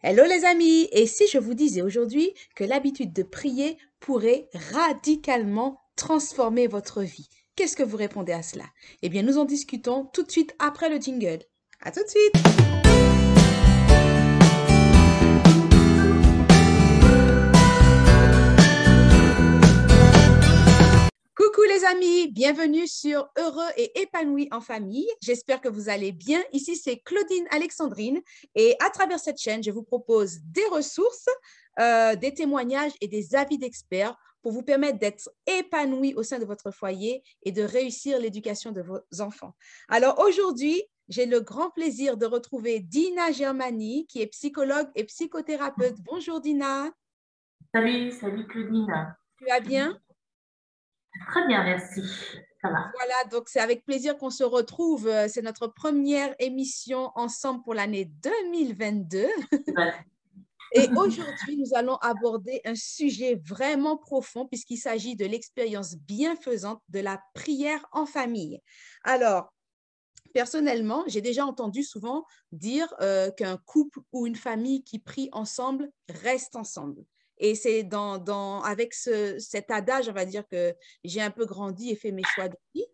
Hello les amis, et si je vous disais aujourd'hui que l'habitude de prier pourrait radicalement transformer votre vie, qu'est-ce que vous répondez à cela? Eh bien, nous en discutons tout de suite après le jingle. À tout de suite! Coucou les amis, bienvenue sur Heureux et épanoui en famille. J'espère que vous allez bien. Ici, c'est Claudine Alexandrine et à travers cette chaîne, je vous propose des ressources, des témoignages et des avis d'experts pour vous permettre d'être épanoui au sein de votre foyer et de réussir l'éducation de vos enfants. Alors aujourd'hui, j'ai le grand plaisir de retrouver Dina Germani, qui est psychologue et psychothérapeute. Bonjour Dina. Salut Claudine. Tu vas bien? Très bien, merci. Ça va. Voilà, donc c'est avec plaisir qu'on se retrouve. C'est notre première émission ensemble pour l'année 2022. Voilà. Et aujourd'hui, nous allons aborder un sujet vraiment profond puisqu'il s'agit de l'expérience bienfaisante de la prière en famille. Alors, personnellement, j'ai déjà entendu souvent dire qu'un couple ou une famille qui prie ensemble reste ensemble. Et c'est avec cet adage, on va dire que j'ai un peu grandi et fait mes choix de vie.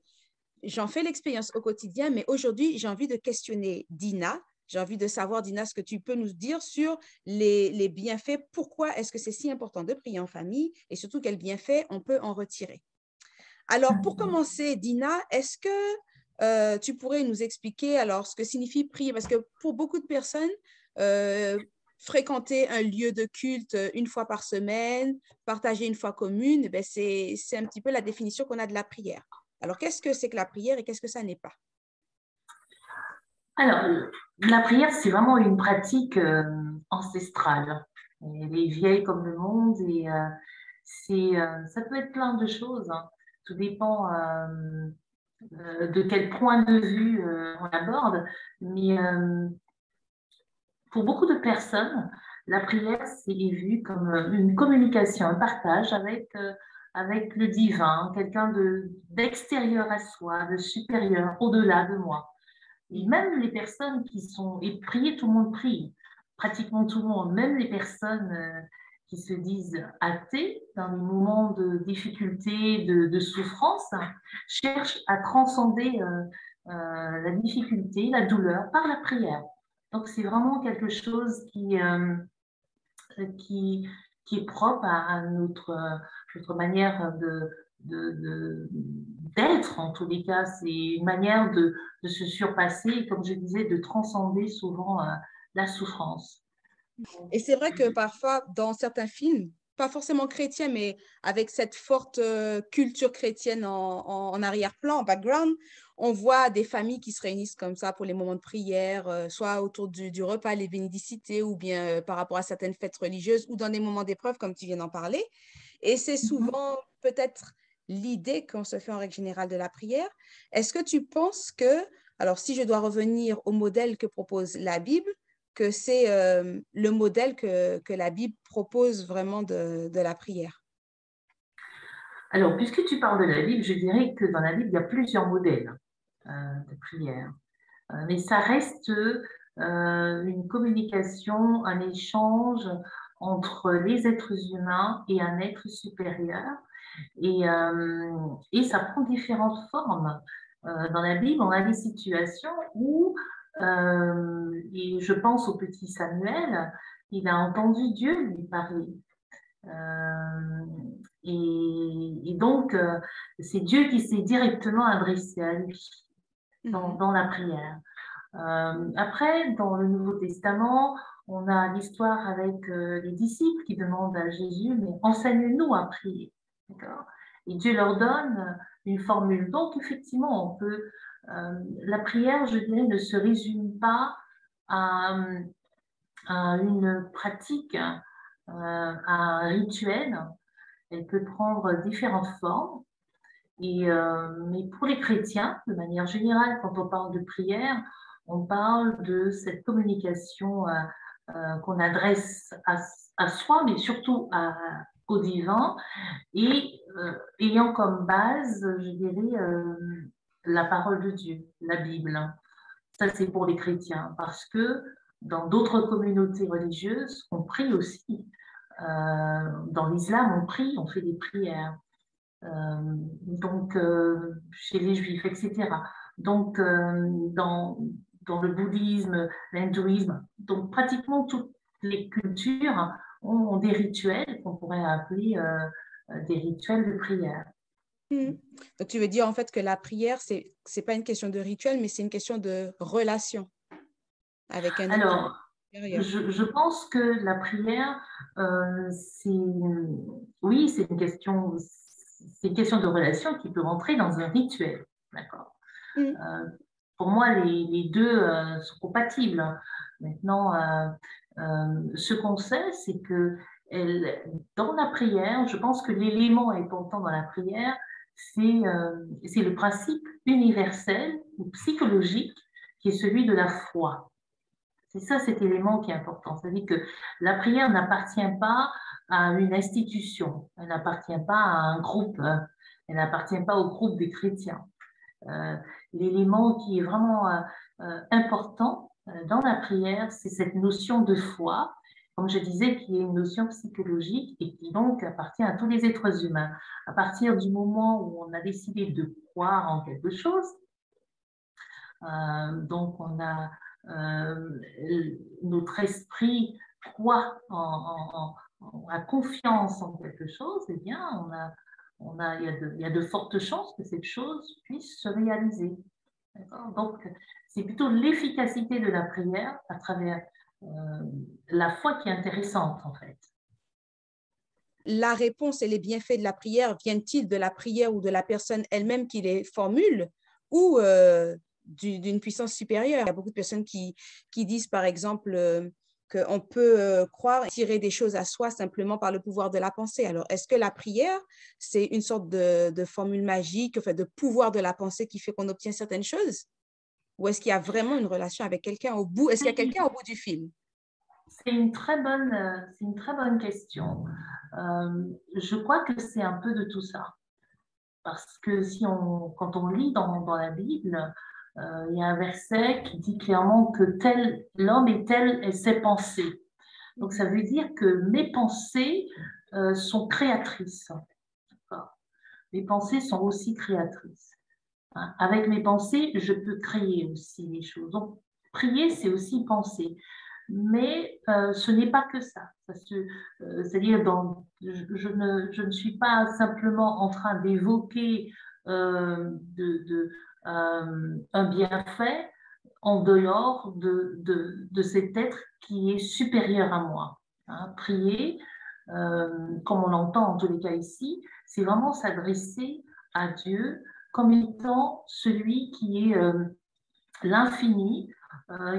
J'en fais l'expérience au quotidien, mais aujourd'hui, j'ai envie de questionner Dina. J'ai envie de savoir, Dina, ce que tu peux nous dire sur les bienfaits. Pourquoi est-ce que c'est si important de prier en famille et surtout quels bienfaits on peut en retirer? Alors, pour commencer, Dina, est-ce que tu pourrais nous expliquer alors ce que signifie prier? Parce que pour beaucoup de personnes, euh, fréquenter un lieu de culte une fois par semaine, partager une foi commune, eh bien, c'est un petit peu la définition qu'on a de la prière. Alors, qu'est-ce que c'est que la prière et qu'est-ce que ça n'est pas? Alors, la prière, c'est vraiment une pratique ancestrale. Elle est vieille comme le monde et ça peut être plein de choses, hein. Tout dépend de quel point de vue on aborde. Mais pour beaucoup de personnes, la prière, c'est vu comme une communication, un partage avec le divin, quelqu'un d'extérieur à soi, de supérieur, au-delà de moi. Et Mhm. même les personnes qui sont... Et prier, tout le monde prie, pratiquement tout le monde, même les personnes qui se disent athées, dans les moments de difficulté, de souffrance, cherchent à transcender la difficulté, la douleur par la prière. Donc c'est vraiment quelque chose qui, qui est propre à notre manière d'être, en tous les cas. C'est une manière de se surpasser, et comme je disais, de transcender souvent la souffrance. Et c'est vrai que parfois, dans certains films, pas forcément chrétiens, mais avec cette forte culture chrétienne en arrière-plan, en background, on voit des familles qui se réunissent comme ça pour les moments de prière, soit autour du repas, les bénédicités, ou bien par rapport à certaines fêtes religieuses, ou dans des moments d'épreuve, comme tu viens d'en parler. Et c'est souvent peut-être l'idée qu'on se fait en règle générale de la prière. Est-ce que tu penses que, alors si je dois revenir au modèle que propose la Bible, que c'est le modèle que la Bible propose vraiment de la prière? Alors, puisque tu parles de la Bible, je dirais que dans la Bible, il y a plusieurs modèles de prière. Mais ça reste une communication, un échange entre les êtres humains et un être supérieur. Et ça prend différentes formes. Dans la Bible, on a des situations où, et je pense au petit Samuel, il a entendu Dieu lui parler. Euh, et donc, c'est Dieu qui s'est directement adressé à lui Mhm. dans la prière. Après, dans le Nouveau Testament, on a l'histoire avec les disciples qui demandent à Jésus, mais enseigne-nous à prier. D'accord. Et Dieu leur donne une formule. Donc, effectivement, la prière, je dirais, ne se résume pas à, à une pratique, à un rituel. Elle peut prendre différentes formes. Mais pour les chrétiens, de manière générale, quand on parle de prière, on parle de cette communication qu'on adresse à soi, mais surtout au divin, et ayant comme base, je dirais, la parole de Dieu, la Bible. Ça, c'est pour les chrétiens, parce que dans d'autres communautés religieuses, on prie aussi. Dans l'islam, on prie, on fait des prières. Donc, chez les juifs, etc. Donc, dans le bouddhisme, l'hindouisme, donc pratiquement toutes les cultures ont des rituels qu'on pourrait appeler des rituels de prière. Donc, tu veux dire en fait que la prière, c'est pas une question de rituel, mais c'est une question de relation avec un être Alors, supérieur. je pense que la prière, oui, c'est une question de relation qui peut rentrer dans un rituel. D'accord. Pour moi, les deux sont compatibles. Maintenant, ce qu'on sait, c'est que dans la prière, je pense que l'élément important dans la prière, c'est le principe universel ou psychologique qui est celui de la foi. C'est ça cet élément qui est important. C'est-à-dire que la prière n'appartient pas à une institution, elle n'appartient pas à un groupe, elle n'appartient pas au groupe des chrétiens. L'élément qui est vraiment important dans la prière, c'est cette notion de foi, comme je disais, qui est une notion psychologique et qui donc appartient à tous les êtres humains. À partir du moment où on a décidé de croire en quelque chose, donc on a notre esprit croit a confiance en quelque chose, eh bien, il y a de fortes chances que cette chose puisse se réaliser. Donc, c'est plutôt l'efficacité de la prière à travers la foi qui est intéressante, en fait. La réponse et les bienfaits de la prière viennent-ils de la prière ou de la personne elle-même qui les formule ou d'une puissance supérieure? Il y a beaucoup de personnes qui disent, par exemple, qu'on peut croire et tirer des choses à soi simplement par le pouvoir de la pensée. Alors, est-ce que la prière, c'est une sorte de formule magique, enfin, de pouvoir de la pensée qui fait qu'on obtient certaines choses? Ou est-ce qu'il y a vraiment une relation avec quelqu'un au bout? Est-ce qu'il y a quelqu'un au bout du fil? C'est une très bonne question. Je crois que c'est un peu de tout ça. Parce que quand on lit dans la Bible, il y a un verset qui dit clairement que l'homme est tel et ses pensées. Donc ça veut dire que mes pensées sont créatrices. Mes pensées sont aussi créatrices. Hein. Avec mes pensées, je peux créer aussi les choses. Donc prier, c'est aussi penser. Mais ce n'est pas que ça. C'est-à-dire, je ne suis pas simplement en train d'évoquer un bienfait en dehors de cet être qui est supérieur à moi. Hein. Prier, comme on l'entend en tous les cas ici, c'est vraiment s'adresser à Dieu comme étant celui qui est l'infini,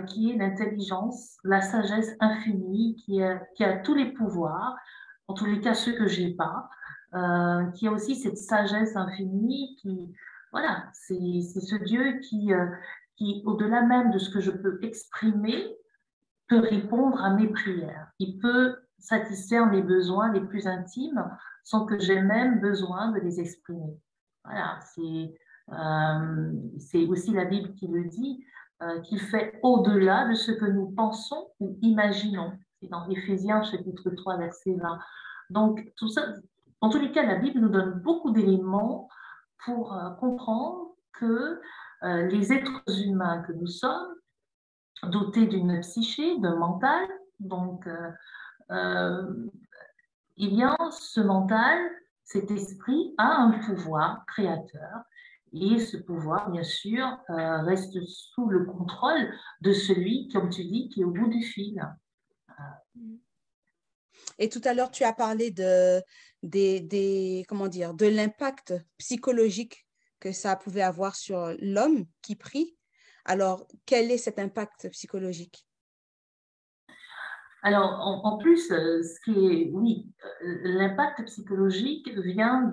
qui est l'intelligence, la sagesse infinie, qui a tous les pouvoirs, en tous les cas ceux que je n'ai pas, qui a aussi cette sagesse infinie, voilà, c'est ce Dieu qui, au-delà même de ce que je peux exprimer, peut répondre à mes prières. Il peut satisfaire mes besoins les plus intimes sans que j'aie même besoin de les exprimer. Voilà, c'est aussi la Bible qui le dit, qu'il fait au-delà de ce que nous pensons ou imaginons. C'est dans Éphésiens chapitre 3, verset 20. Donc, tout ça, en tous les cas, la Bible nous donne beaucoup d'éléments pour comprendre que les êtres humains que nous sommes, dotés d'une psyché, d'un mental, donc eh bien, ce mental, cet esprit a un pouvoir créateur. Et ce pouvoir, bien sûr, reste sous le contrôle de celui, comme tu dis, qui est au bout du fil. Et tout à l'heure, tu as parlé comment dire, de l'impact psychologique que ça pouvait avoir sur l'homme qui prie. Alors, quel est cet impact psychologique? Alors, en plus, oui, l'impact psychologique vient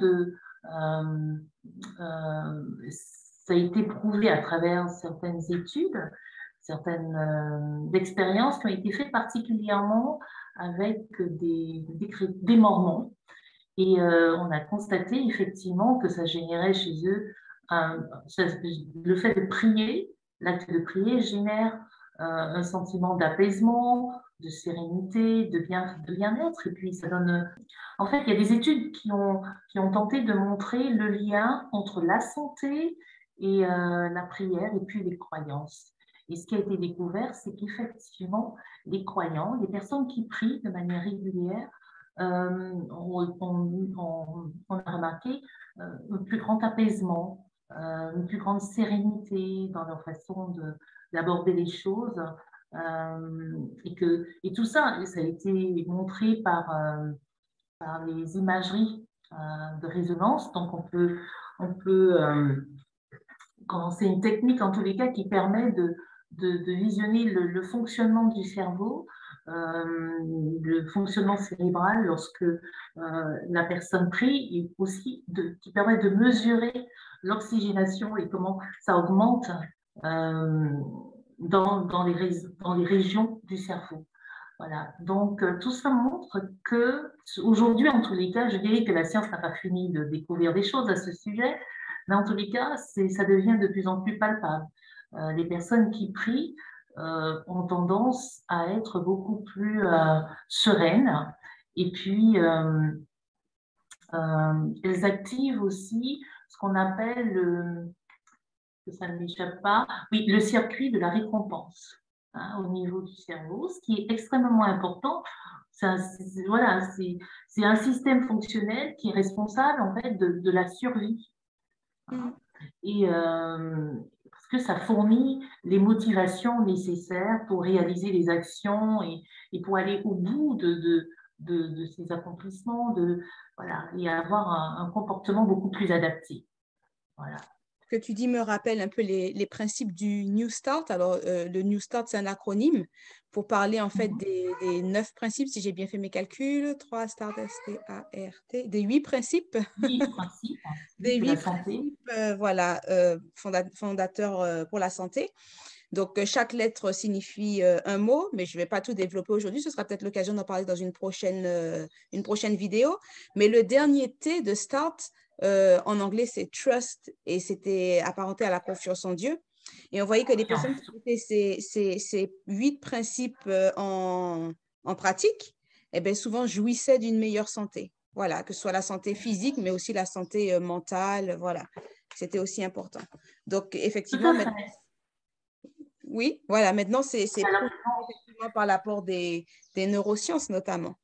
ça a été prouvé à travers certaines études, certaines expériences qui ont été faites particulièrement avec des Mormons. Et on a constaté effectivement que ça générait chez eux, le fait de prier, l'acte de prier génère un sentiment d'apaisement, de sérénité, de bien-être. Et puis, ça donne... En fait, il y a des études qui ont tenté de montrer le lien entre la santé et la prière et puis les croyances. Et ce qui a été découvert, c'est qu'effectivement, les croyants, les personnes qui prient de manière régulière, on a remarqué un plus grand apaisement, une plus grande sérénité dans leur façon d'aborder les choses. Et tout ça, ça a été montré par les imageries de résonance. Donc, on peut commencer une technique, en tous les cas, qui permet de visionner le fonctionnement du cerveau, le fonctionnement cérébral lorsque la personne prie, et aussi qui permet de mesurer l'oxygénation et comment ça augmente dans les régions du cerveau. Voilà. Donc, tout ça montre que, aujourd'hui, en tous les cas, je dirais que la science n'a pas fini de découvrir des choses à ce sujet, mais en tous les cas, ça devient de plus en plus palpable. Les personnes qui prient ont tendance à être beaucoup plus sereines, et puis elles activent aussi ce qu'on appelle, que ça ne m'échappe pas, oui, le circuit de la récompense. Hein, au niveau du cerveau, ce qui est extrêmement important. Voilà, c'est un système fonctionnel qui est responsable en fait de la survie. Hein, et parce que ça fournit les motivations nécessaires pour réaliser les actions et pour aller au bout de ces accomplissements, voilà, et avoir un comportement beaucoup plus adapté. Voilà. Ce que tu dis me rappelle un peu les principes du New Start. Alors, le New Start, c'est un acronyme pour parler en fait des 9 principes, si j'ai bien fait mes calculs, 3 Start, S-T-A-R-T, des 8 principes. 8 principes Des de la 8 santé. principes, voilà, fondateurs pour la santé. Donc, chaque lettre signifie un mot, mais je ne vais pas tout développer aujourd'hui. Ce sera peut-être l'occasion d'en parler dans une prochaine vidéo. Mais le dernier T de Start, en anglais, c'est Trust, et c'était apparenté à la confiance en Dieu. Et on voyait que les personnes qui mettaient ces 8 principes en pratique, eh bien, souvent jouissaient d'une meilleure santé. Voilà, que ce soit la santé physique, mais aussi la santé mentale. Voilà, c'était aussi important. Donc, effectivement, oui, voilà, maintenant, c'est prouvé effectivement par l'apport des neurosciences, notamment,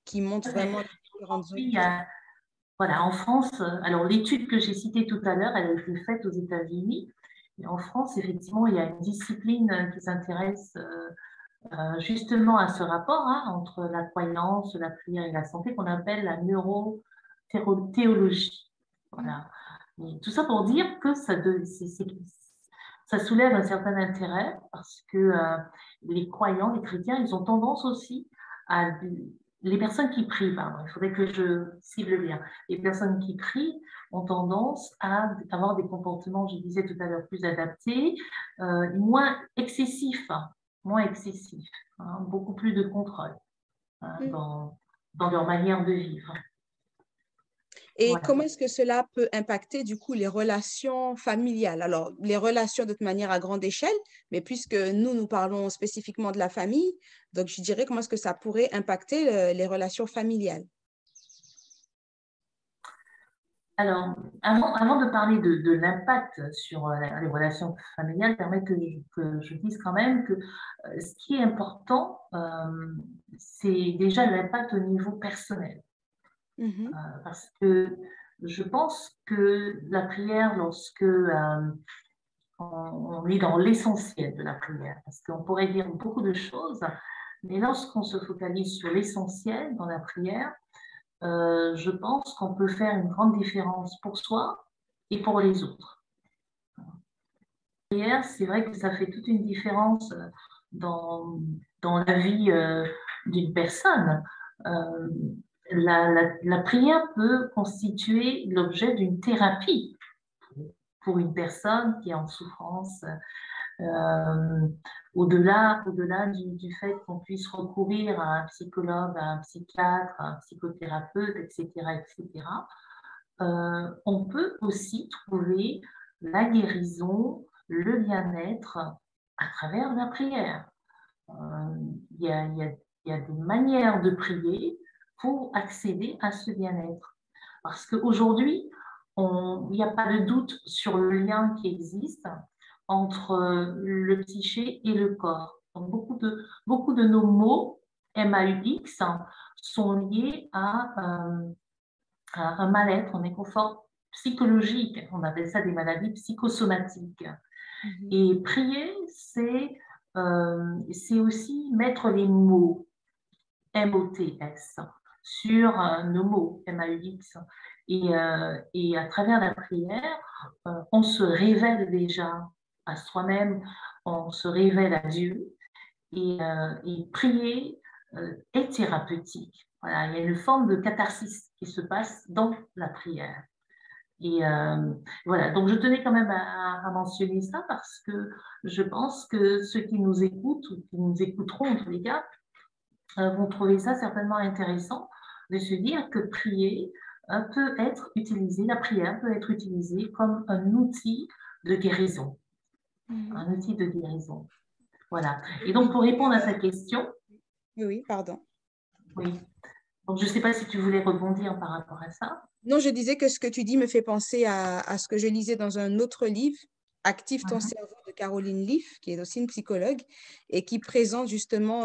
qui montrent vraiment les différentes zones. Voilà, en France, alors l'étude que j'ai citée tout à l'heure, elle a été faite aux États-Unis. Et en France, effectivement, il y a une discipline qui s'intéresse justement à ce rapport entre la croyance, la prière et la santé qu'on appelle la neurothéologie. Voilà. Et tout ça pour dire que ça soulève un certain intérêt parce que les croyants, les chrétiens, ils ont tendance aussi à... Les personnes qui prient, pardon, il faudrait que je cible bien. Les personnes qui prient ont tendance à avoir des comportements, je disais tout à l'heure, plus adaptés, moins excessifs, beaucoup plus de contrôle dans leur manière de vivre. Et voilà. Comment est-ce que cela peut impacter du coup les relations familiales? Alors, les relations de toute manière à grande échelle, mais puisque nous parlons spécifiquement de la famille, donc je dirais comment est-ce que ça pourrait impacter les relations familiales? Alors, avant de parler de l'impact sur les relations familiales, permet que je dise quand même que ce qui est important, c'est déjà l'impact au niveau personnel. Parce que je pense que la prière, lorsque on est dans l'essentiel de la prière, parce qu'on pourrait dire beaucoup de choses, mais lorsqu'on se focalise sur l'essentiel dans la prière, je pense qu'on peut faire une grande différence pour soi et pour les autres. La prière, c'est vrai que ça fait toute une différence dans la vie d'une personne. La prière peut constituer l'objet d'une thérapie pour une personne qui est en souffrance, au-delà du fait qu'on puisse recourir à un psychologue, à un psychiatre, à un psychothérapeute, etc., etc., on peut aussi trouver la guérison, le bien-être à travers la prière. Il y a, il y a des manières de prier pour accéder à ce bien-être. Parce qu'aujourd'hui, il n'y a pas de doute sur le lien qui existe entre le psyché et le corps. Donc, beaucoup de nos maux, MAUX, sont liés à un mal-être, un inconfort psychologique. On appelle ça des maladies psychosomatiques. Et prier, c'est aussi mettre les mots, MOTS, sur nos mots, MAUX. Et à travers la prière, on se révèle déjà à soi-même, on se révèle à Dieu. Et prier est thérapeutique. Voilà, il y a une forme de catharsis qui se passe dans la prière. Et voilà, donc je tenais quand même à mentionner ça parce que je pense que ceux qui nous écoutent ou qui nous écouteront en tous les cas vont trouver ça certainement intéressant de se dire que prier peut être utilisé, la prière peut être utilisée comme un outil de guérison. Un outil de guérison. Voilà. Et donc, pour répondre à ta question. Oui, pardon. Oui. Donc, je ne sais pas si tu voulais rebondir par rapport à ça. Non, je disais que ce que tu dis me fait penser à ce que je lisais dans un autre livre, Active ton cerveau de Caroline Leaf, qui est aussi une psychologue, et qui présente justement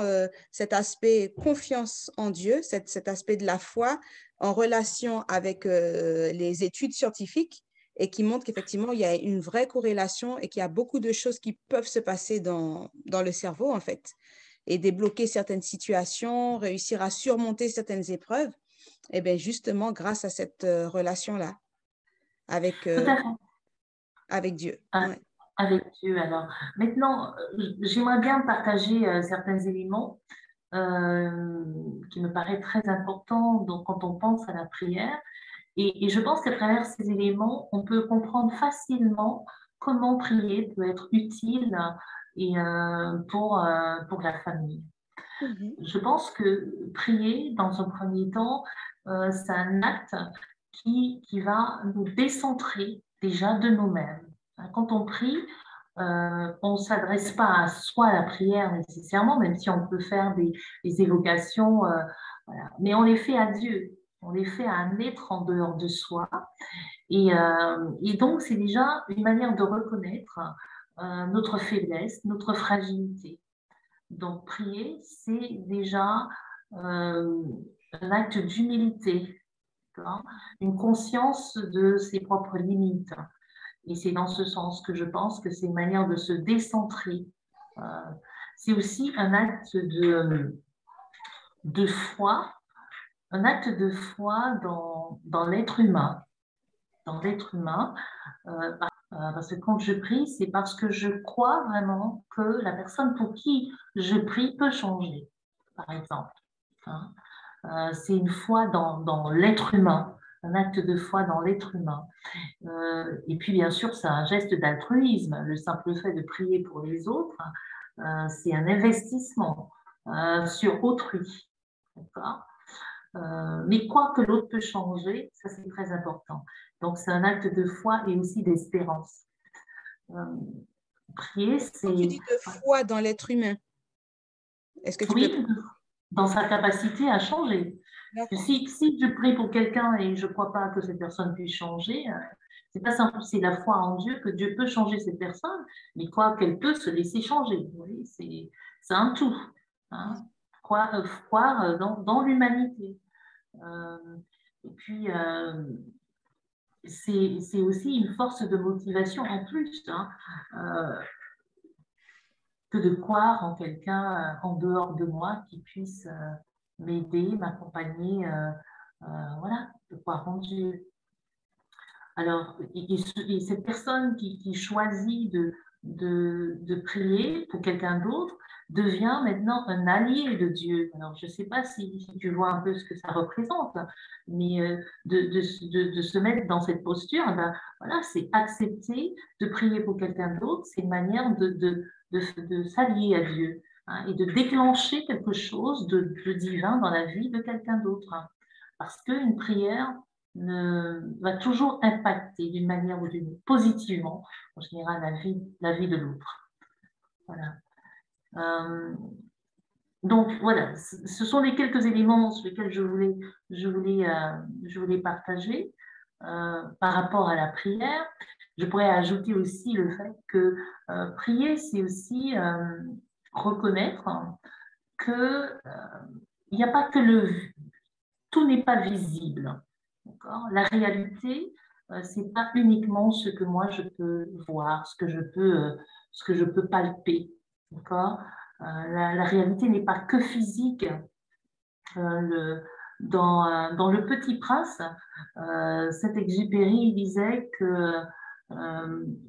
cet aspect confiance en Dieu, cet aspect de la foi en relation avec les études scientifiques, et qui montre qu'effectivement, il y a une vraie corrélation et qu'il y a beaucoup de choses qui peuvent se passer dans le cerveau, en fait, et débloquer certaines situations, réussir à surmonter certaines épreuves. Eh bien, justement, grâce à cette relation-là avec, avec Dieu. Ouais. Avec Dieu, alors. Maintenant, j'aimerais bien partager certains éléments qui me paraissent très importants donc, quand on pense à la prière. Et je pense qu'à travers ces éléments, on peut comprendre facilement comment prier peut être utile et, pour la famille. Je pense que prier, dans un premier temps, c'est un acte qui va nous décentrer déjà de nous-mêmes. Quand on prie, on ne s'adresse pas à soi la prière nécessairement, même si on peut faire des évocations, voilà. Mais on les fait à Dieu, on les fait à un être en dehors de soi. Et donc, c'est déjà une manière de reconnaître notre faiblesse, notre fragilité. Donc, prier, c'est déjà un acte d'humilité, une conscience de ses propres limites. Et c'est dans ce sens que je pense que c'est une manière de se décentrer. C'est aussi un acte de foi, un acte de foi dans l'être humain. Dans l'être humain, parce que quand je prie, c'est parce que je crois vraiment que la personne pour qui je prie peut changer, par exemple. C'est une foi dans l'être humain, un acte de foi dans l'être humain. Et puis, bien sûr, c'est un geste d'altruisme. Le simple fait de prier pour les autres, c'est un investissement sur autrui. Mais quoi que l'autre peut changer, ça c'est très important. Donc, c'est un acte de foi et aussi d'espérance. Prier, c'est... Quand tu dis de foi dans l'être humain, est-ce que tu oui, peux... dans sa capacité à changer. Si je prie pour quelqu'un et je ne crois pas que cette personne puisse changer, c'est pas simple, c'est la foi en Dieu que Dieu peut changer cette personne, mais quoi qu'elle peut se laisser changer. Vous voyez, c'est un tout. Hein. Croire dans l'humanité. Et puis, c'est aussi une force de motivation en plus. Hein. Que de croire en quelqu'un en dehors de moi qui puisse m'aider, m'accompagner, voilà, de croire en Dieu. Alors, et cette personne qui choisit de prier pour quelqu'un d'autre devient maintenant un allié de Dieu. Alors, je ne sais pas si tu vois un peu ce que ça représente, mais de se mettre dans cette posture, ben, voilà, c'est accepter de prier pour quelqu'un d'autre, c'est une manière de s'allier à Dieu hein, et de déclencher quelque chose de divin dans la vie de quelqu'un d'autre. Hein. Parce qu'une prière va toujours impacter d'une manière ou d'une autre, positivement, en général, la vie de l'autre. Voilà. Donc voilà, ce sont les quelques éléments sur lesquels je voulais partager par rapport à la prière. Je pourrais ajouter aussi le fait que prier, c'est aussi reconnaître que il n'y a pas que tout n'est pas visible. La réalité, c'est pas uniquement ce que moi je peux voir, ce que je peux palper. D'accord. La réalité n'est pas que physique. Dans Le Petit Prince, Saint-Exupéry disait que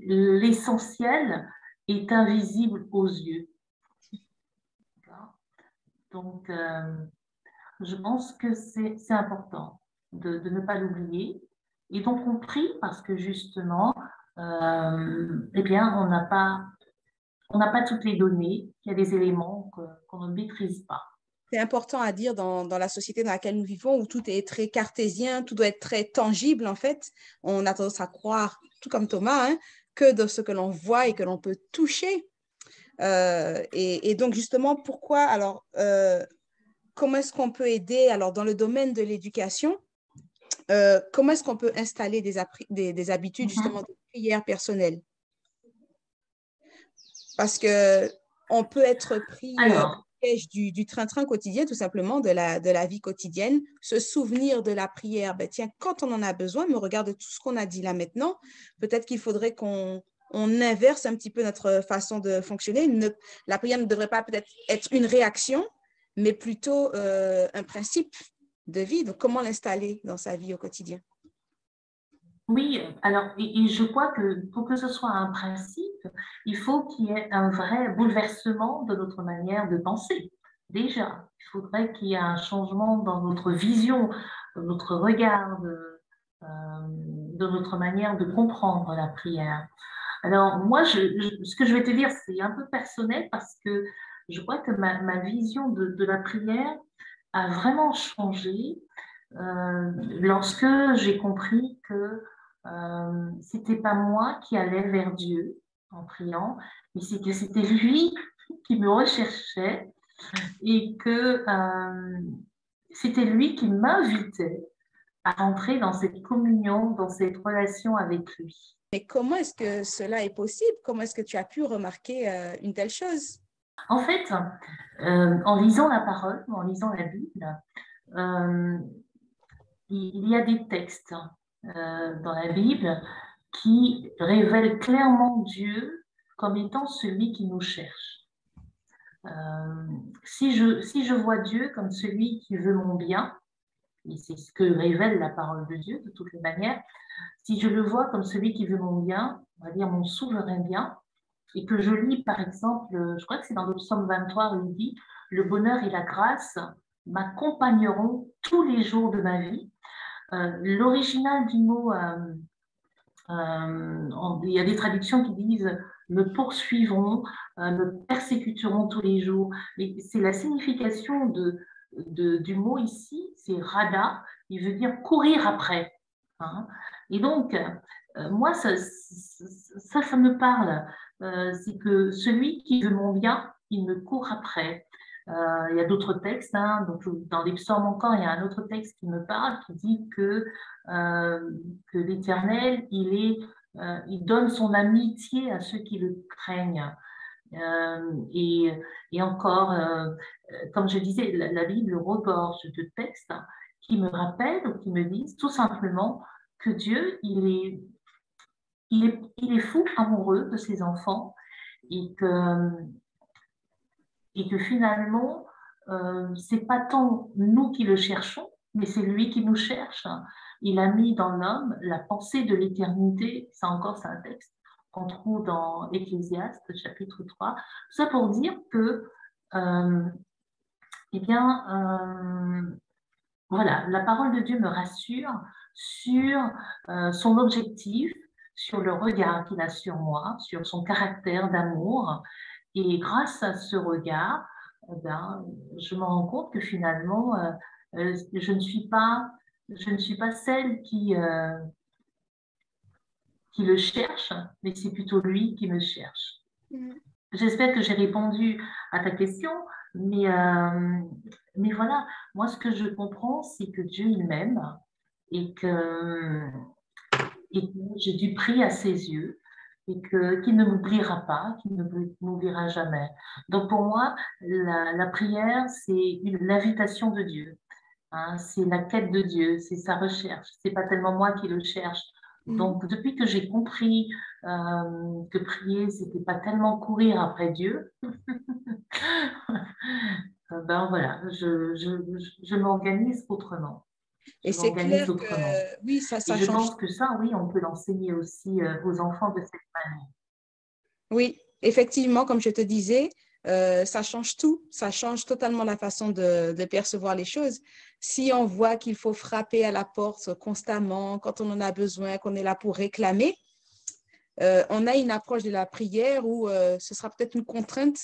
l'essentiel est invisible aux yeux. Donc, je pense que c'est important de ne pas l'oublier. Et donc, on prie parce que justement, eh bien, on n'a pas toutes les données, il y a des éléments qu'on ne maîtrise pas. C'est important à dire dans la société dans laquelle nous vivons, où tout est très cartésien, tout doit être très tangible, en fait. On a tendance à croire, tout comme Thomas, hein, que de ce que l'on voit et que l'on peut toucher. Et donc, justement, pourquoi, alors, comment est-ce qu'on peut aider, alors, dans le domaine de l'éducation, comment est-ce qu'on peut installer des habitudes, justement, de prière personnelle? Parce qu'on peut être pris du train-train quotidien, tout simplement, de la vie quotidienne, se souvenir de la prière. Ben, tiens, quand on en a besoin, mais regarde tout ce qu'on a dit là maintenant, peut-être qu'il faudrait qu'on inverse un petit peu notre façon de fonctionner. La prière ne devrait pas peut-être être une réaction, mais plutôt un principe de vie. Donc, comment l'installer dans sa vie au quotidien? Oui, alors, et je crois que pour que ce soit un principe, il faut qu'il y ait un vrai bouleversement de notre manière de penser. Déjà, il faudrait qu'il y ait un changement dans notre vision, dans notre regard, de notre manière de comprendre la prière. Alors, moi, ce que je vais te dire, c'est un peu personnel parce que je crois que ma vision de la prière a vraiment changé lorsque j'ai compris que c'était pas moi qui allais vers Dieu en priant, mais c'est que c'était lui qui me recherchait et que c'était lui qui m'invitait à rentrer dans cette communion, dans cette relation avec lui. Mais comment est-ce que cela est possible? Comment est-ce que tu as pu remarquer une telle chose? En fait, en lisant la parole, en lisant la Bible, il y a des textes dans la Bible qui révèlent clairement Dieu comme étant celui qui nous cherche. Si je vois Dieu comme celui qui veut mon bien, et c'est ce que révèle la parole de Dieu de toutes les manières, si je le vois comme celui qui veut mon bien, on va dire mon souverain bien, et que je lis par exemple, je crois que c'est dans le psaume 23 où il dit « Le bonheur et la grâce m'accompagneront tous les jours de ma vie ». L'original du mot, il y a des traductions qui disent me poursuivront, me persécuteront tous les jours. Mais c'est la signification du mot ici, c'est rada, il veut dire courir après. Hein. Et donc, moi, ça me parle. C'est que celui qui veut mon bien, il me court après. Il y a d'autres textes, hein, donc dans les psaumes encore, il y a un autre texte qui me parle, qui dit que l'Éternel, il donne son amitié à ceux qui le craignent. Et encore, comme je disais, la Bible regorge de textes qui me rappellent ou qui me disent tout simplement que Dieu, il est fou amoureux de ses enfants et que finalement, c'est pas tant nous qui le cherchons, mais c'est lui qui nous cherche. Il a mis dans l'homme la pensée de l'éternité. Ça encore, c'est un texte qu'on trouve dans Ecclésiaste, chapitre 3. Tout ça pour dire que, eh bien, voilà, la parole de Dieu me rassure sur son objectif, sur le regard qu'il a sur moi, sur son caractère d'amour. Et grâce à ce regard, ben, je me rends compte que finalement, je ne suis pas celle qui le cherche, mais c'est plutôt lui qui me cherche. j'espère que j'ai répondu à ta question, mais, euh, mais voilà, moi, ce que je comprends, c'est que Dieu, il m'aime et que, et que j'ai du prix à ses yeux et qu'il ne m'oubliera pas, qu'il ne m'oubliera jamais. Donc, pour moi, la prière, c'est l'invitation de Dieu. Hein, c'est la quête de Dieu, c'est sa recherche. C'est pas tellement moi qui le cherche. Mhm. Donc, depuis que j'ai compris que prier, c'était pas tellement courir après Dieu, ben voilà, je m'organise autrement. Et Je c'est m'organise clair que autrement. oui, Et ça je change. pense que ça, oui, on peut l'enseigner aussi aux enfants de cette manière. Oui, effectivement, comme je te disais, ça change tout. Ça change totalement la façon de percevoir les choses. Si on voit qu'il faut frapper à la porte constamment, quand on en a besoin, qu'on est là pour réclamer, on a une approche de la prière où ce sera peut-être une contrainte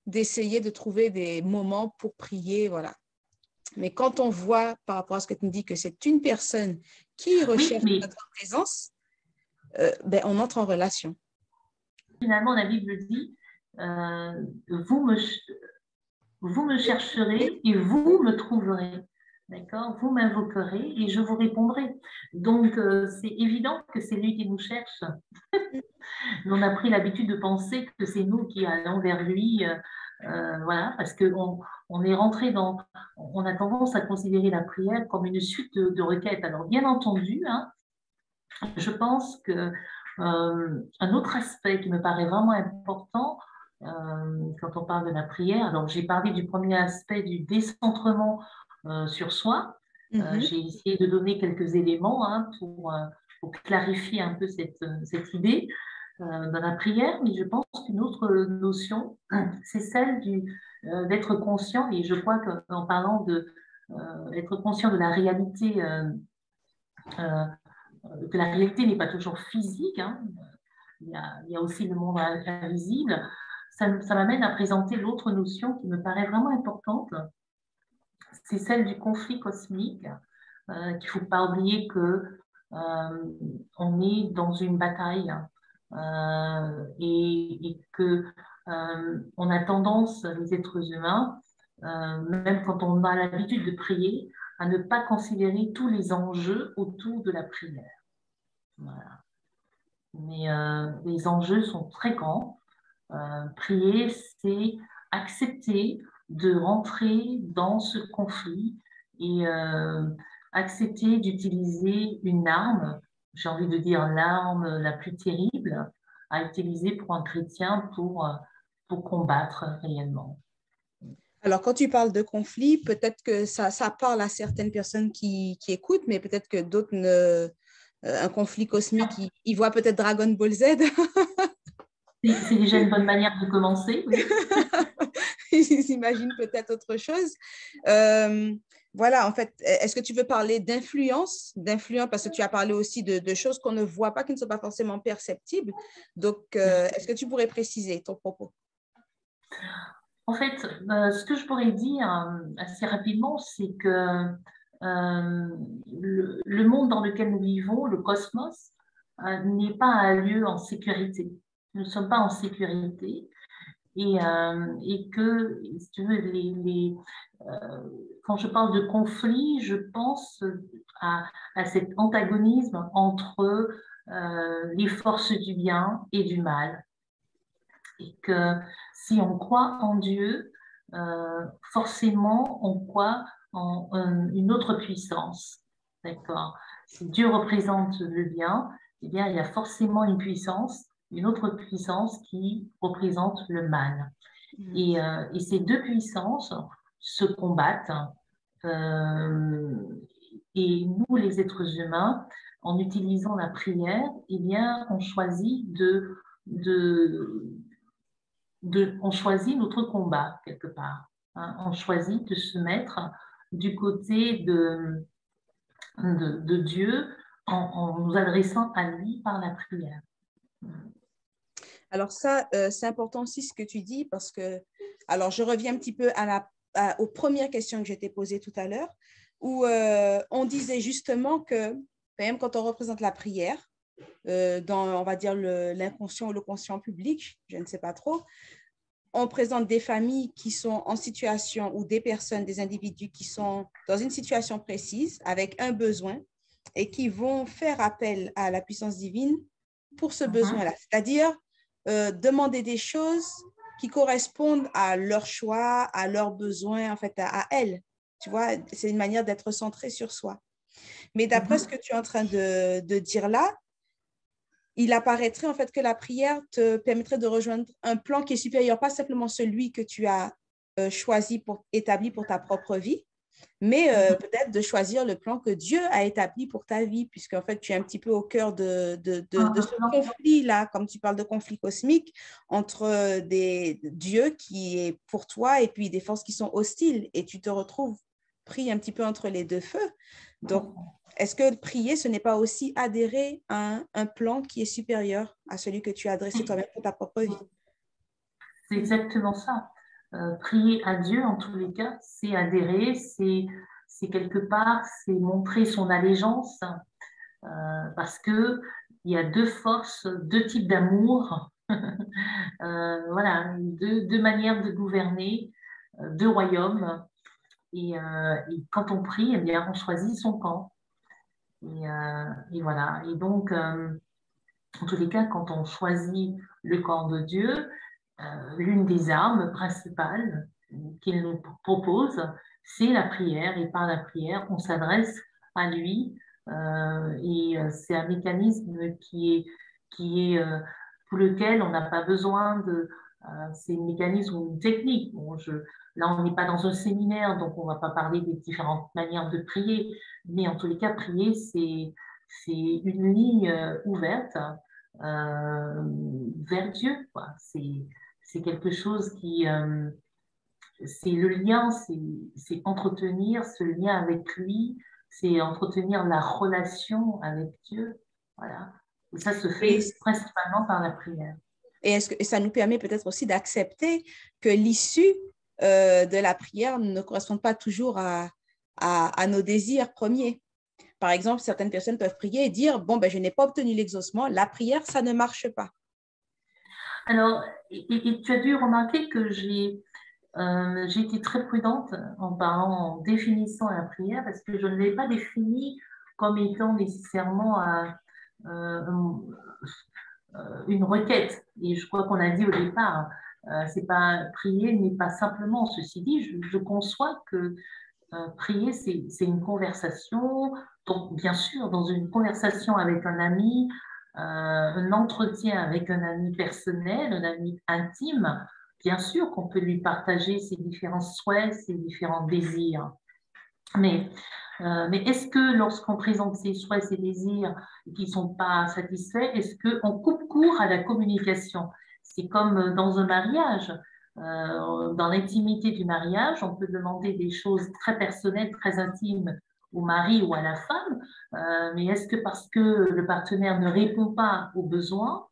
d'essayer de trouver des moments pour prier, voilà. Mais quand on voit, par rapport à ce que tu me dis, que c'est une personne qui Oui, recherche mais notre présence, ben, on entre en relation. finalement, la Bible dit, euh, vous me, vous me chercherez et vous me trouverez. D'accord? Vous m'invoquerez et je vous répondrai. Donc, c'est évident que c'est lui qui nous cherche. Mais on a pris l'habitude de penser que c'est nous qui allons vers lui. Voilà, parce qu'on on est rentré dans. On a tendance à considérer la prière comme une suite de requêtes. Alors, bien entendu, hein, je pense que un autre aspect qui me paraît vraiment important quand on parle de la prière, alors j'ai parlé du premier aspect du décentrement sur soi. Mhm. J'ai essayé de donner quelques éléments hein, pour clarifier un peu cette idée dans la prière, mais je pense qu'une autre notion, c'est celle d'être conscient, et je crois qu'en parlant être conscient de la réalité euh, que la réalité n'est pas toujours physique, hein. Il y a aussi le monde invisible. Ça m'amène à présenter l'autre notion qui me paraît vraiment importante, c'est celle du conflit cosmique, qu'il ne faut pas oublier que on est dans une bataille et que on a tendance, les êtres humains, même quand on a l'habitude de prier, à ne pas considérer tous les enjeux autour de la prière. Voilà. Mais les enjeux sont très grands. Prier, c'est accepter de rentrer dans ce conflit et accepter d'utiliser une arme, j'ai envie de dire l'arme la plus terrible à utiliser pour un chrétien pour combattre réellement. Alors, quand tu parles de conflit, peut-être que ça parle à certaines personnes qui écoutent, mais peut-être que d'autres ne. Un conflit cosmique, ils voient peut-être Dragon Ball Z. C'est déjà une bonne manière de commencer, oui. Ils imaginent peut-être autre chose. Euh, voilà, en fait, est-ce que tu veux parler d'influence? D'influence, parce que tu as parlé aussi de choses qu'on ne voit pas, qui ne sont pas forcément perceptibles. Donc, est-ce que tu pourrais préciser ton propos? En fait, ce que je pourrais dire assez rapidement, c'est que le monde dans lequel nous vivons, le cosmos, n'est pas un lieu en sécurité. Nous ne sommes pas en sécurité et que, si tu veux, quand je parle de conflit, je pense à cet antagonisme entre les forces du bien et du mal et que si on croit en Dieu, forcément on croit en une autre puissance. D'accord? Si Dieu représente le bien, eh bien il y a forcément une autre puissance qui représente le mal. Et ces deux puissances se combattent. euh, et nous, les êtres humains, en utilisant la prière, eh bien, on choisit de, on choisit notre combat quelque part. Hein. On choisit de se mettre du côté de Dieu en nous adressant à lui par la prière. Alors ça, c'est important aussi ce que tu dis parce que, alors je reviens un petit peu aux premières questions que je t'ai posées tout à l'heure, où on disait justement que même quand on représente la prière, dans, on va dire, l'inconscient ou le conscient public, je ne sais pas trop, on présente des familles qui sont en situation ou des personnes, des individus qui sont dans une situation précise avec un besoin et qui vont faire appel à la puissance divine pour ce besoin-là. C'est-à-dire demander des choses qui correspondent à leur choix, à leurs besoins, en fait, à elles. Tu vois, c'est une manière d'être centré sur soi. Mais d'après ce que tu es en train de dire là, il apparaîtrait en fait que la prière te permettrait de rejoindre un plan qui est supérieur, pas simplement celui que tu as établi pour ta propre vie, mais peut-être de choisir le plan que Dieu a établi pour ta vie, puisqu'en fait, tu es un petit peu au cœur de ce conflit-là, comme tu parles de conflit cosmique, entre Dieu qui est pour toi et puis des forces qui sont hostiles, et tu te retrouves pris un petit peu entre les deux feux. Donc, est-ce que prier, ce n'est pas aussi adhérer à un plan qui est supérieur à celui que tu as adressé toi-même pour ta propre vie? C'est exactement ça. Prier à Dieu, en tous les cas, c'est adhérer, c'est quelque part, c'est montrer son allégeance, parce que il y a deux forces, deux types d'amour, voilà, deux manières de gouverner, deux royaumes. Et quand on prie, eh bien, on choisit son camp. Et voilà. Et donc, en tous les cas, quand on choisit le camp de Dieu, l'une des armes principales qu'il nous propose, c'est la prière. Et par la prière, on s'adresse à lui. C'est un mécanisme pour lequel on n'a pas besoin de... c'est un mécanisme ou une technique. Bon, là, on n'est pas dans un séminaire, donc on ne va pas parler des différentes manières de prier. Mais en tous les cas, prier, c'est une ligne ouverte vers Dieu, quoi. C'est quelque chose c'est le lien, c'est entretenir ce lien avec lui, c'est entretenir la relation avec Dieu, voilà. Et ça se Et, fait principalement par la prière. et ça nous permet peut-être aussi d'accepter que l'issue de la prière ne correspond pas toujours à nos désirs premiers. Par exemple, certaines personnes peuvent prier et dire, bon, ben, je n'ai pas obtenu l'exaucement, la prière, ça ne marche pas. Alors, et tu as dû remarquer que j'ai été très prudente en définissant la prière, parce que je ne l'ai pas définie comme étant nécessairement une requête. Et je crois qu'on a dit au départ, c'est pas prier n'est pas simplement. Ceci dit, je conçois que prier, c'est une conversation. Donc, bien sûr, dans une conversation avec un ami, un entretien avec un ami personnel, un ami intime, bien sûr qu'on peut lui partager ses différents souhaits, ses différents désirs. Mais est-ce que lorsqu'on présente ses souhaits, ses désirs qui ne sont pas satisfaits, est-ce qu'on coupe court à la communication? C'est comme dans un mariage. Dans l'intimité du mariage, on peut demander des choses très personnelles, très intimes au mari ou à la femme, mais est-ce que parce que le partenaire ne répond pas aux besoins,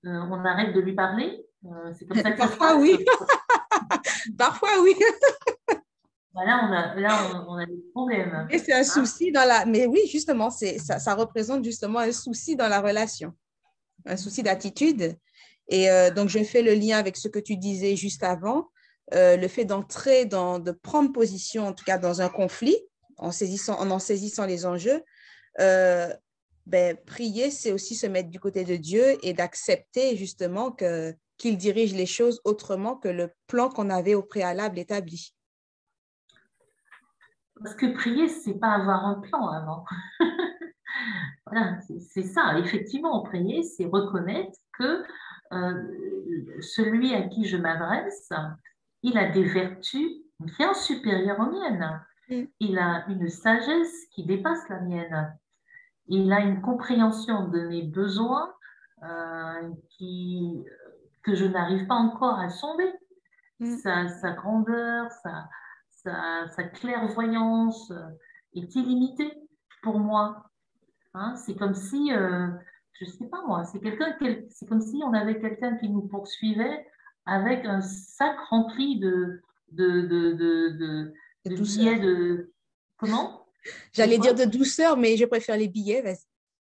on arrête de lui parler? C'est comme ça que ça se Parfois, passe. oui. Parfois, oui. Là, on a des problèmes. Et c'est un souci Mais oui, justement, ça représente justement un souci dans la relation, un souci d'attitude. Et donc, je fais le lien avec ce que tu disais juste avant, le fait de prendre position, en tout cas dans un conflit, en en saisissant les enjeux. Prier, c'est aussi se mettre du côté de Dieu et d'accepter justement qu'il dirige les choses autrement que le plan qu'on avait au préalable établi. Parce que prier, c'est pas avoir un plan avant. Voilà, c'est ça. Effectivement, prier, c'est reconnaître que celui à qui je m'adresse, il a des vertus bien supérieures aux miennes. Il a une sagesse qui dépasse la mienne. Il a une compréhension de mes besoins que je n'arrive pas encore à sonder. Sa grandeur, sa clairvoyance est illimitée pour moi. Hein, c'est comme si, je sais pas moi, c'est comme si on avait quelqu'un qui nous poursuivait avec un sac rempli de billets de... Comment? J'allais dire de douceur, mais je préfère les billets.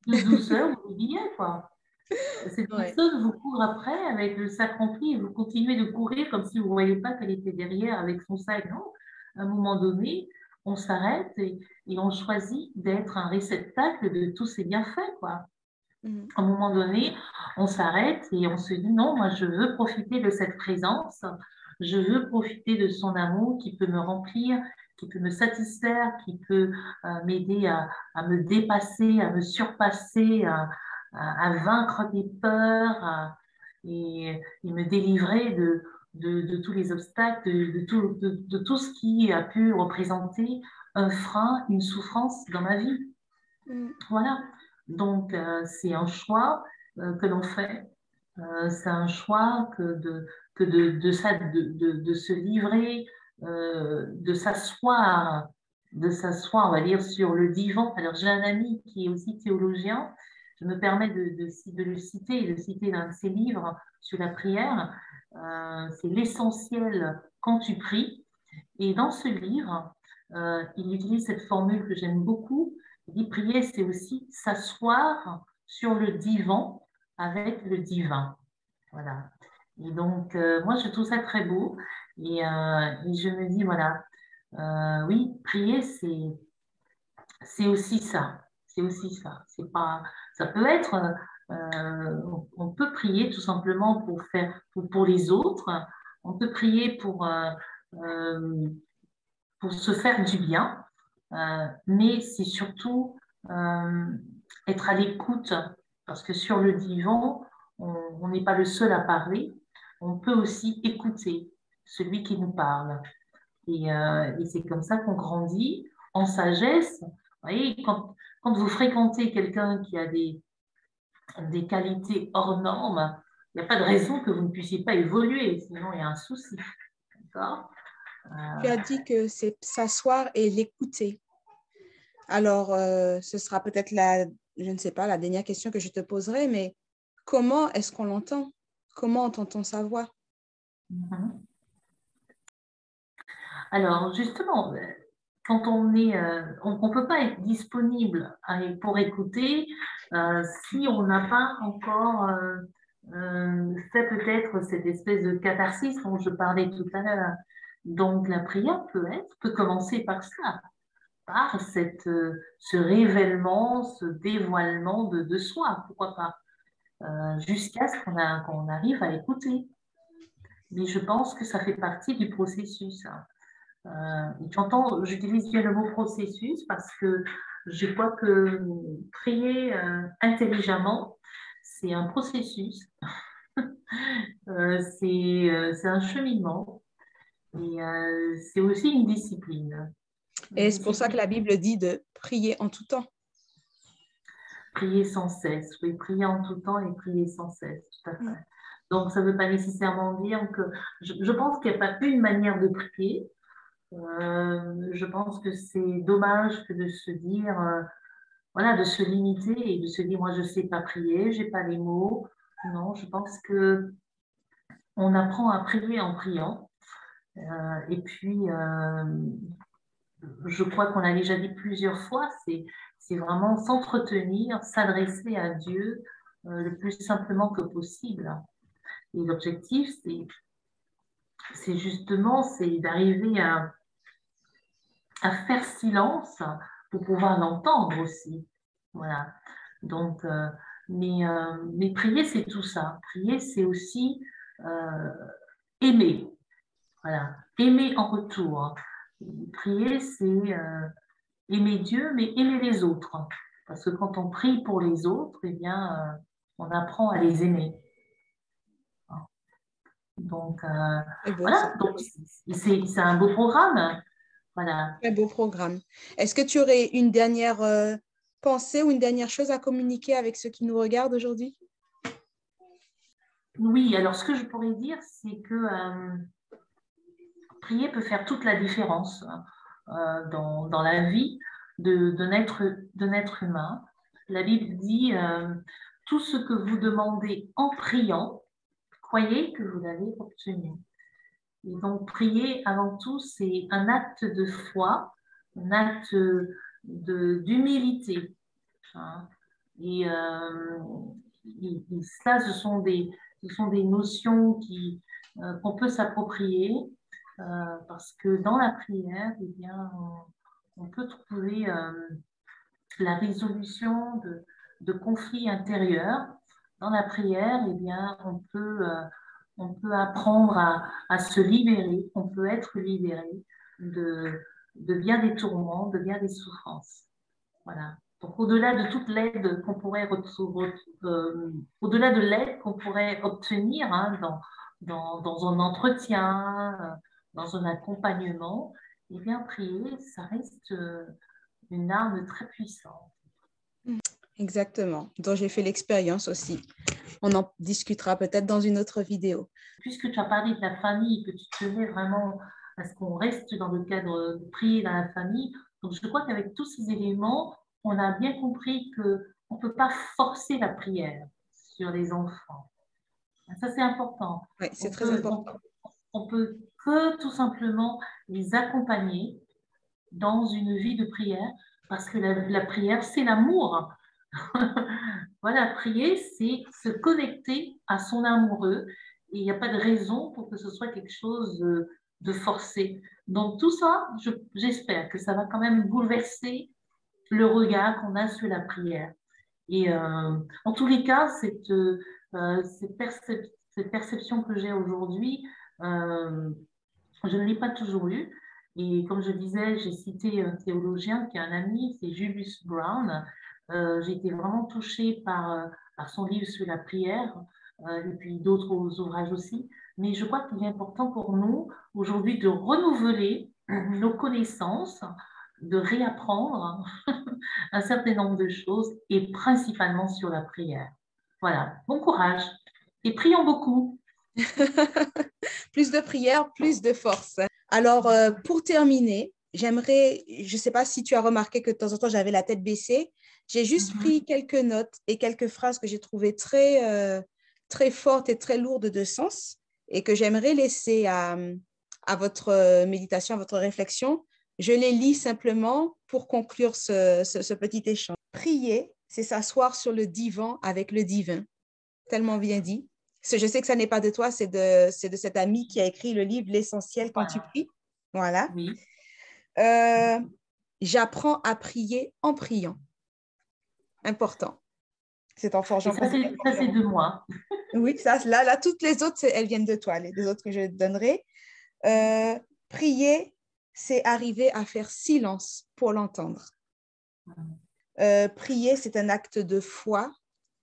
De douceur ou de billets, quoi. Cette Ouais. personne vous court après avec le sac rempli et vous continuez de courir comme si vous ne voyez pas qu'elle était derrière avec son sac. Non, à un moment donné, on s'arrête et on choisit d'être un réceptacle de tous ces bienfaits, quoi. Mhm. À un moment donné, on s'arrête et on se dit non, moi je veux profiter de cette présence, je veux profiter de son amour qui peut me remplir, qui peut me satisfaire, qui peut m'aider à me dépasser, à me surpasser, à vaincre des peurs et me délivrer de tous les obstacles, de tout ce qui a pu représenter un frein, une souffrance dans ma vie. Mhm. Voilà. Donc, c'est un choix que l'on fait. C'est un choix de se livrer, de s'asseoir, on va dire, sur le divan. Alors, j'ai un ami qui est aussi théologien. Je me permets de le citer, de citer l'un de ses livres sur la prière. C'est l'essentiel quand tu pries. Et dans ce livre, il utilise cette formule que j'aime beaucoup. Il dit prier, c'est aussi s'asseoir sur le divan avec le divin. Voilà. Et donc, moi, je trouve ça très beau. Et je me dis, voilà, oui, prier, c'est aussi ça. C'est aussi ça. C'est pas, ça peut être, on peut prier tout simplement pour les autres. On peut prier euh, pour se faire du bien, mais c'est surtout euh, être à l'écoute, parce que sur le divan, on n'est pas le seul à parler, on peut aussi écouter celui qui nous parle. Et c'est comme ça qu'on grandit en sagesse. Vous voyez, quand vous fréquentez quelqu'un qui a des qualités hors normes, il n'y a pas de raison que vous ne puissiez pas évoluer, sinon il y a un souci. D'accord? Tu as dit que c'est s'asseoir et l'écouter. Alors, ce sera peut-être je ne sais pas, la dernière question que je te poserai, mais comment est-ce qu'on l'entend? Comment entend-on sa voix? Mhm. Alors, justement, quand on est, on peut pas être disponible pour écouter si on n'a pas encore fait peut-être cette espèce de catharsis dont je parlais tout à l'heure. Donc, la prière peut commencer par ça, par ce révèlement, ce dévoilement de soi, pourquoi pas, jusqu'à ce qu'on arrive à écouter. Mais je pense que ça fait partie du processus, hein. J'utilise bien le mot processus parce que je crois que prier intelligemment, c'est un processus, c'est un cheminement et c'est aussi une discipline. Une Et c'est pour ça que discipline, la Bible dit de prier en tout temps. prier sans cesse, oui, prier en tout temps et prier sans cesse, tout à Mm. fait. Donc, ça ne veut pas nécessairement dire que je pense qu'il n'y a pas une manière de prier. Je pense que c'est dommage que de se dire voilà, de se limiter et de se dire, moi, je ne sais pas prier, j'ai pas les mots. Non, je pense que on apprend à prier en priant. Et puis, je crois qu'on a déjà dit plusieurs fois, c'est vraiment s'entretenir, s'adresser à Dieu le plus simplement que possible. Et l'objectif, c'est justement, c'est d'arriver à faire silence pour pouvoir l'entendre aussi. Voilà. Donc, mais prier, c'est tout ça. Prier, c'est aussi aimer. Voilà. Aimer en retour. Prier, c'est aimer Dieu, mais aimer les autres. Parce que quand on prie pour les autres, eh bien, on apprend à les aimer. Donc, C'est beau ça. voilà. Donc, c'est un beau programme. Voilà. Très beau programme. Est-ce que tu aurais une dernière pensée ou une dernière chose à communiquer avec ceux qui nous regardent aujourd'hui? Oui, alors ce que je pourrais dire, c'est que prier peut faire toute la différence dans la vie de l'être humain. La Bible dit tout ce que vous demandez en priant, croyez que vous l'avez obtenu. Et donc, prier, avant tout, c'est un acte de foi, un acte d'humilité, hein. Et ça, ce sont des notions qu'on peut s'approprier parce que dans la prière, eh bien, on peut trouver la résolution de conflits intérieurs. Dans la prière, eh bien, on peut apprendre à se libérer, on peut être libéré de bien des tourments, de bien des souffrances. Voilà. Donc, au-delà de toute l'aide qu'on pourrait au-delà de l'aide qu'on pourrait obtenir hein, dans un entretien, dans un accompagnement, eh bien, prier, ça reste une arme très puissante. Exactement, dont j'ai fait l'expérience aussi. On en discutera peut-être dans une autre vidéo. Puisque tu as parlé de la famille, que tu tenais vraiment à ce qu'on reste dans le cadre de prier dans la famille, donc je crois qu'avec tous ces éléments, on a bien compris qu'on ne peut pas forcer la prière sur les enfants. Ça, c'est important. Oui, c'est très important. On peut que tout simplement les accompagner dans une vie de prière, parce que la prière, c'est l'amour. Voilà, prier, c'est se connecter à son amoureux et il n'y a pas de raison pour que ce soit quelque chose de forcé. Donc tout ça, j'espère que ça va quand même bouleverser le regard qu'on a sur la prière. Et en tous les cas, cette perception que j'ai aujourd'hui, je ne l'ai pas toujours eue. Et comme je disais, j'ai cité un théologien qui est un ami, c'est Julius Brown. J'ai été vraiment touchée par son livre sur la prière et puis d'autres ouvrages aussi. Mais je crois qu'il est important pour nous aujourd'hui de renouveler nos connaissances, de réapprendre un certain nombre de choses et principalement sur la prière. Voilà, bon courage et prions beaucoup. Plus de prière, plus de force. Alors, pour terminer, j'aimerais, je ne sais pas si tu as remarqué que de temps en temps, j'avais la tête baissée. J'ai juste pris quelques notes et quelques phrases que j'ai trouvées très fortes et très lourdes de sens et que j'aimerais laisser à votre méditation, à votre réflexion. Je les lis simplement pour conclure ce petit échange. Prier, c'est s'asseoir sur le divan avec le divin. Tellement bien dit. Je sais que ça n'est pas de toi, c'est de cet ami qui a écrit le livre L'essentiel quand tu pries. Voilà. Oui. J'apprends à prier en priant. Important. C'est en forgeant. Ça, c'est de moi. Oui, ça, là, toutes les autres, elles viennent de toi, les autres que je te donnerai. Prier, c'est arriver à faire silence pour l'entendre. Prier, c'est un acte de foi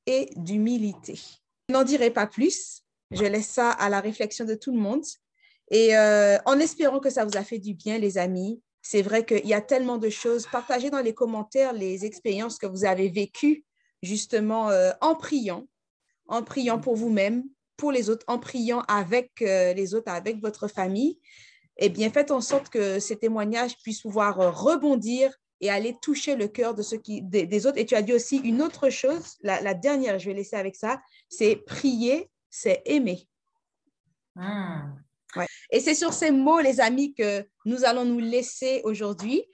et d'humilité. Je n'en dirai pas plus. Je laisse ça à la réflexion de tout le monde. Et en espérant que ça vous a fait du bien, les amis. C'est vrai qu'il y a tellement de choses. Partagez dans les commentaires les expériences que vous avez vécues, justement, en priant pour vous-même, pour les autres, en priant avec les autres, avec votre famille. Eh bien, faites en sorte que ces témoignages puissent pouvoir rebondir et aller toucher le cœur des autres. Et tu as dit aussi une autre chose, la dernière, je vais laisser avec ça, c'est prier, c'est aimer. Ouais. Et c'est sur ces mots, les amis, que nous allons nous laisser aujourd'hui.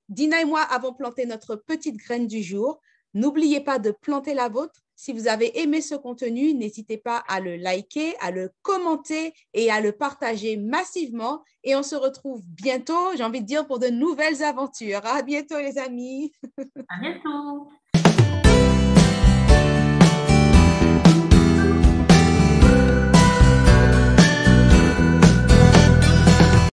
Dina et moi avons planté notre petite graine du jour. N'oubliez pas de planter la vôtre. Si vous avez aimé ce contenu, n'hésitez pas à le liker, à le commenter et à le partager massivement. Et on se retrouve bientôt, j'ai envie de dire, pour de nouvelles aventures. À bientôt, les amis. À bientôt.